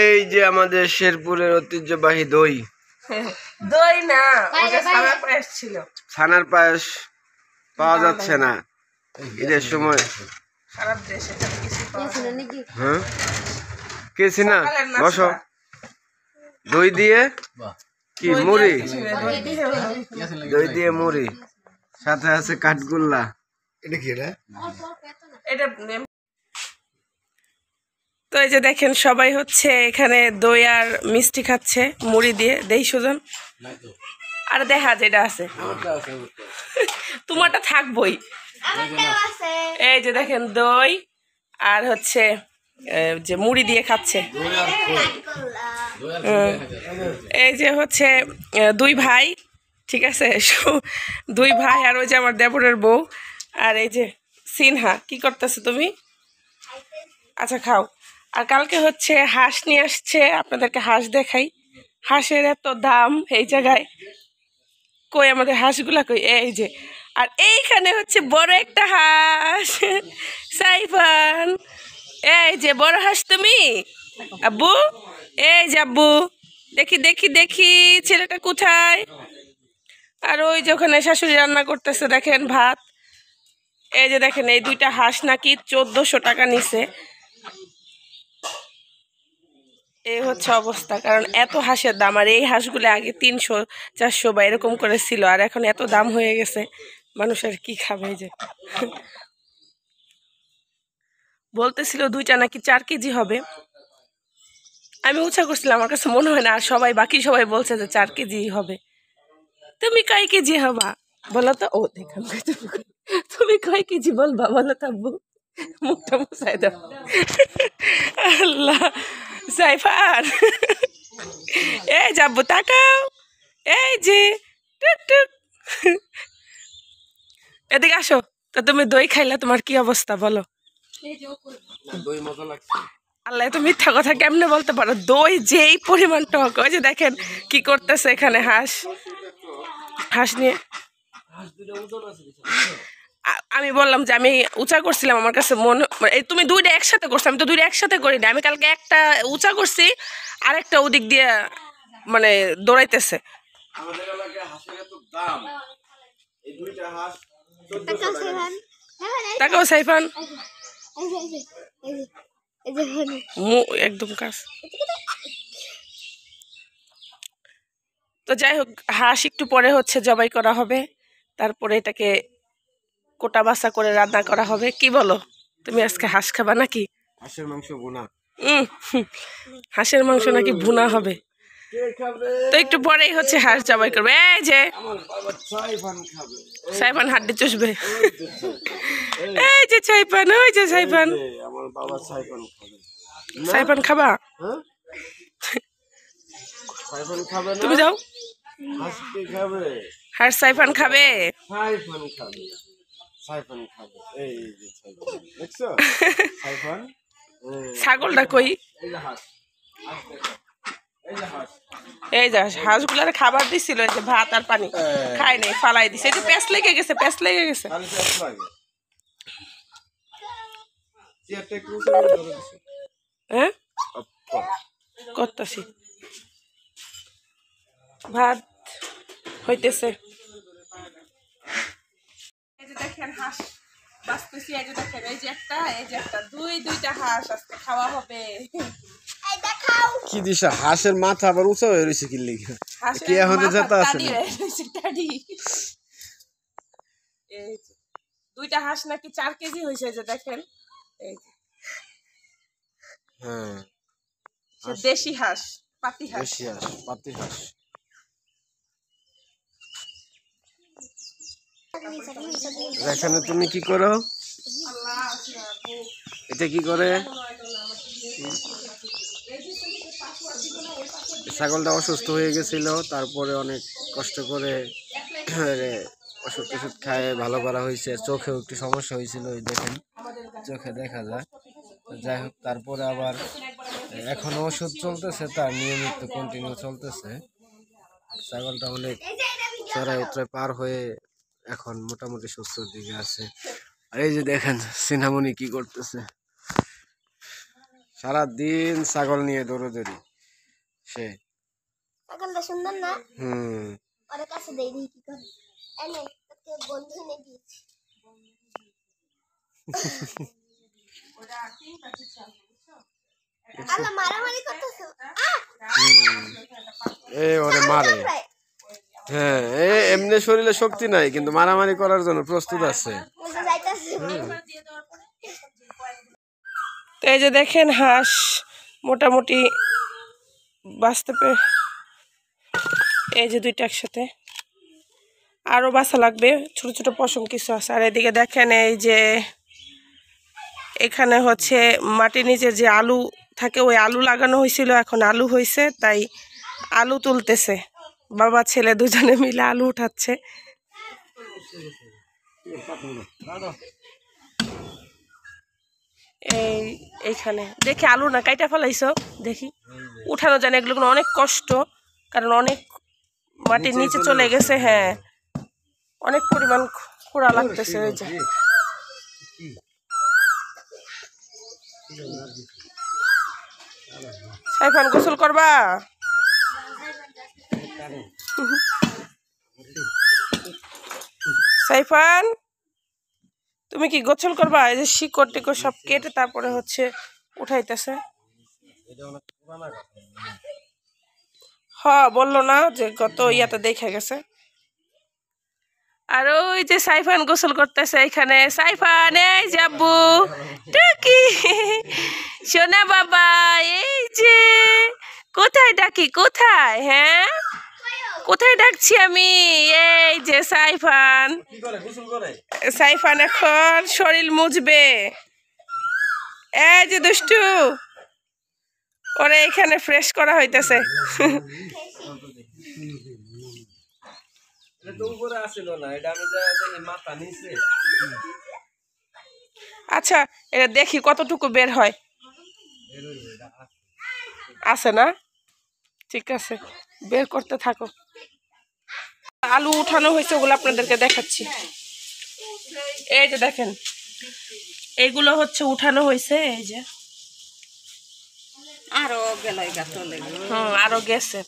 এই যে আমাদের শেরপুরের ঐতিহ্যবাহী দই। দই না, ওটা ছানার পায়েস ছিল। ছানার পায়েস পাওয়া যাচ্ছে না ঈদের সময়। খারাপ দেশ, এখানে কিছু পাওয়া যায় না। হ্যাঁ কেছি না বসো। দই দিয়ে কি মুড়ি, দই দিয়ে মুড়ি, সাথে আছে কাঠগোল্লা। এটা কি রে? এটা তো এই যে দেখেন সবাই হচ্ছে এখানে দই আর মিষ্টি খাচ্ছে মুড়ি দিয়ে। দেই সুজন আর দেখা যেটা আছে তোমারটা থাকবই। এই যে দেখেন দই আর হচ্ছে যে মুড়ি দিয়ে খাচ্ছে। এই যে হচ্ছে দুই ভাই, ঠিক আছে, দুই ভাই আর ওই যে আমার দেবরের বউ। আর এই যে সিনহা, কি করতেছো তুমি? আচ্ছা খাও। আর কালকে হচ্ছে হাঁস নিয়ে আসছে, আপনাদেরকে হাঁস দেখাই। হাঁসের এত দাম এই জায়গায়, কই আমাদের হাঁসগুলা কই? এই যে, আর এইখানে হচ্ছে বড় একটা হাঁস, সাইফান। এই যে বড় হাঁস তুমি আব্বু, এই যে আব্বু, দেখি দেখি দেখি ছেলেটা কোথায়? আর ওই যে ওখানে শাশুড়ি রান্না করতেছে, দেখেন ভাত। এই যে দেখেন এই দুইটা হাঁস নাকি 1400 টাকা নিছে। এই হচ্ছে অবস্থা, কারণ এত হাঁসের দাম। আর এই হাঁসগুলো আগে 300-400 বা এরকম করে ছিল, আর এখন এত দাম হয়ে গেছে, মানুষের কি খাবে? এই যে বলতেছিল দুইটা নাকি 4 কেজি হবে। আমি উৎসাহ করছিলাম, আমার কাছে মনে হয় না। আর সবাই, বাকি সবাই বলছে যে 4 কেজি হবে। তুমি কয় কেজি হবা বলো তো? ও দেখান, তুমি কয় কেজি বলবা বলো তো আব্বু? মুখটা মুছাই দাও। আল্লাহ, সাইফার এই যাবো, তাকাও। এই যে টুক টুক, এদিকে আসো। তো তুমি দই খাইলা, তোমার কি অবস্থা বলো? দই মজা লাগছে। আল্লাহ, তো মিথ্যা কথা কেমনে বলতে পারো? দই যেই পরিমাণ টক। ওই যে দেখেন কি করতেছে এখানে হাঁস, হাঁস নিয়ে। আমি বললাম যে আমি উঁচা করছিলাম, আমার কাছে মনে, এই তুমি দুইটা একসাথে করছো, আমি তো দুইটা একসাথে করি না। আমি কালকে একটা উঁচা করছি, আর একটা ওদিক দিয়ে মানে দৌড়াইতেছে। আমাদের এলাকায় হাঁসের এত দাম, এই দুইটা হাঁস 1400 টাকা। তাকেও সাইফান একদম কাজ। তো যাই হোক, হাঁস একটু পরে হচ্ছে জবাই করা হবে, তারপরে এটাকে কোটা বাছা করে রান্না করা হবে। কি বলো তুমি, আজকে হাঁস খাবা নাকি? হাঁসের মাংস ভুনা। হাঁসের মাংস নাকি ভুনা হবে। তো একটু পরেই হচ্ছে হাঁস জবাই করবে। এই যে সাইফান হাড্ডি চুষবে। এই যে সাইফান, ওই যে সাইফান। আমার বাবা সাইফান খাবে। সাইফান খাবা? সাইফান খাবে না? তুমি যাও। হাঁস কে খাবে? হাঁস সাইফান খাবে। সাইফান খাবে, সাইফান খাবে। এই যে সাইফান, দেখছো সাইফান? ছাগলটা কই? এই যে হাঁস, এই যে হাঁস, এই যে হাঁসগুলার খাবার দিছিল, এই যে ভাত আর পানি খাই নাই, ফালাই দিছে। এই যে প্যাঁচ লেগে গেছে, প্যাঁচ লেগে গেছে। খালি পেট লাগে। চেয়ারটা একটু উঁচু করে ধরে দিছে। হ্যাঁ করতেছি, ভাত হইতেছে। এই যে দেখেন হাঁস বাঁচতেছি। এই যে দেখেন, এই যে একটা, এই যে একটা, দুইটা হাঁস আজকে খাওয়া হবে। কি দিছে? হাঁসের মাথা আবার উঁচা হয়ে রয়েছে কি লিখে? কি এখন যেতে আছে না? এই যে দুইটা হাঁস নাকি 4 কেজি হয়েছে। যে দেখেন, এই যে হ্যাঁ, দেশি হাঁস, পাতি হাঁস। দেশি হাঁস, পাতি হাঁস। এখানে তুমি কি করো? এটা কি করে? ছাগলটা অসুস্থ হয়ে গেছিল, তারপরে অনেক কষ্ট করে ওষুধ টষুধ খায় ভালো করা হয়েছে। চোখেও একটু সমস্যা হয়েছিল, দেখেন চোখে দেখা যায়। যাই হোক, তারপরে আবার এখনো ওষুধ চলতেছে, তার নিয়মিত কন্টিনিউ চলতেছে। ছাগলটা অনেক চড়াই উতরাই পার হয়ে এখন মোটামুটি সুস্থর দিকে আছে। আর এই যে দেখেন সিনহামণি কি করতেছে, সারাদিন ছাগল নিয়ে দৌড়োদৌড়ি সে। ছাগলটা সুন্দর না? হুম। ওর কাছে দেইনি কি করে? এনে তোকে বন্ধু এনে দিয়েছি। আল্লাহ মারামারি করতেছো। এ ওরে মারে। হ্যাঁ, এমনি শরীরে শক্তি নাই কিন্তু মারামারি করার জন্য প্রস্তুত আছে। তো এই যে দেখেন হাঁস মোটামুটি বাঁচতে এই যে দুইটা একসাথে, আরো বাঁচা লাগবে, ছোট ছোট পশম কিছু আছে। আর এদিকে দেখেন এই যে এখানে হচ্ছে মাটির নিচের যে আলু থাকে ওই আলু লাগানো হয়েছিল, এখন আলু হয়েছে তাই আলু তুলতেছে বাবা ছেলে দুজনে মিলে আলু উঠাচ্ছে। এইখানে দেখি আলু না কাইটা ফেলাইছো, দেখি উঠানো যায় না, এগুলো অনেক কষ্ট কারণ অনেক মাটির নিচে চলে গেছে। হ্যাঁ, অনেক পরিমাণ খোঁড়া লাগতেছে। ওই যে সাইফান গোসল করবা? সাইফান তুমি কি গোসল করবা? এই যে শিকড় টিকড় সব কেটে তারপরে হচ্ছে উঠাইতেছে। হ্যাঁ, বললো না যে গত ইয়াতে দেখে গেছে। আর ওই যে সাইফান গোসল করতেছে এখানে। সাইফান এই যাবু টুকি সোনা বাবা, এই যে কোথায় ডাকি, কোথায়? হ্যাঁ, কোথায় ডাকছি আমি? এই যে সাইফান, সাইফান এখন শরীর মুছবে। এই যে দুষ্টু, ওরে এখানে ফ্রেশ করা হইতেছে। আচ্ছা, এটা দেখি কতটুকু বের হয়। আছে না? ঠিক আছে, বের করতে থাকো। আলু উঠানো হয়েছে, ওগুলো আপনাদেরকে দেখাচ্ছি। এই যে দেখেন, এইগুলো হচ্ছে উঠানো হয়েছে। এই যে আরো গেছে,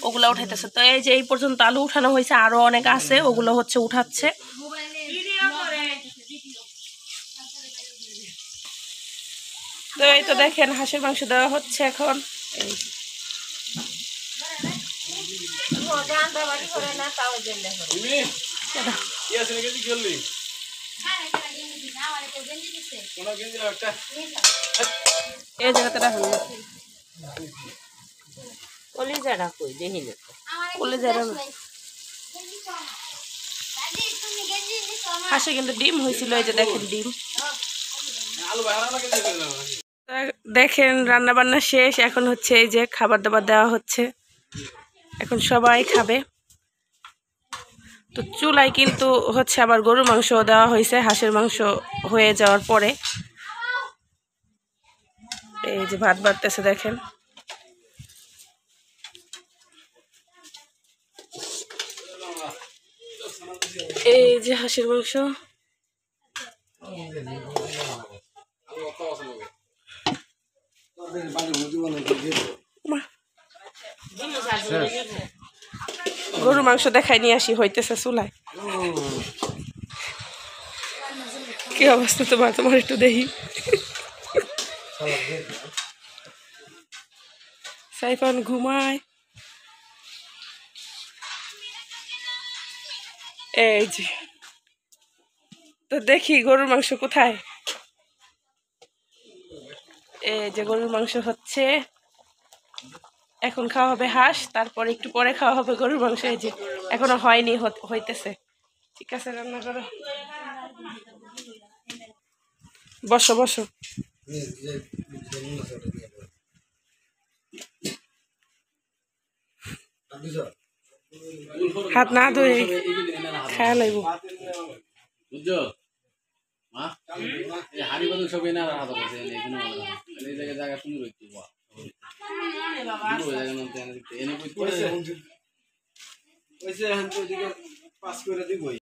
ওগুলো উঠাইতেছে। তো এই যে এই পর্যন্ত আলু উঠানো হয়েছে, আরো অনেক আছে, ওগুলো হচ্ছে উঠাচ্ছে। তো এই তো দেখেন হাঁসের মাংস দেওয়া হচ্ছে এখন। এই জায়গাতে রাখুন, হাঁসে কিন্তু ডিম হয়েছিল। এই যে দেখেন ডিম। দেখেন রান্না বান্না শেষ, এখন হচ্ছে এই যে খাবার দাবার দেওয়া হচ্ছে, এখন সবাই খাবে। তো চুলায় কিন্তু হচ্ছে আবার গরুর মাংস দেওয়া হয়েছে হাঁসের মাংস হয়ে যাওয়ার পরে। এই যে ভাত বাড়তেছে দেখেন। এই যে হাঁসের মাংস। গরুর মাংস দেখাই নিয়ে আসি, হইতেছে চুলায়। কি অবস্থা তোমার? তোমার একটু দেখি। সাইফান ঘুমায়। এই যে তো দেখি গরুর মাংস কোথায়। এই যে গরুর মাংস হচ্ছে, এখন খাওয়া হবে হাঁস, তারপরে একটু পরে খাওয়া হবে গরুর মাংস। এই যে এখনো হয়নি, হইতেছে। ঠিক আছে, রান্না করো, বসো বসো। হাত না ধুয়ে খায়া লাগব। বুঝছো মা, এই হাড়ি বদল সব এনে আর হাত আছে এখানে এই জায়গা সুন্দর হইছে বাহ দিব জায়গা মধ্যে এনে কই কইছে এখন তো দিকে পাস করে দিবই।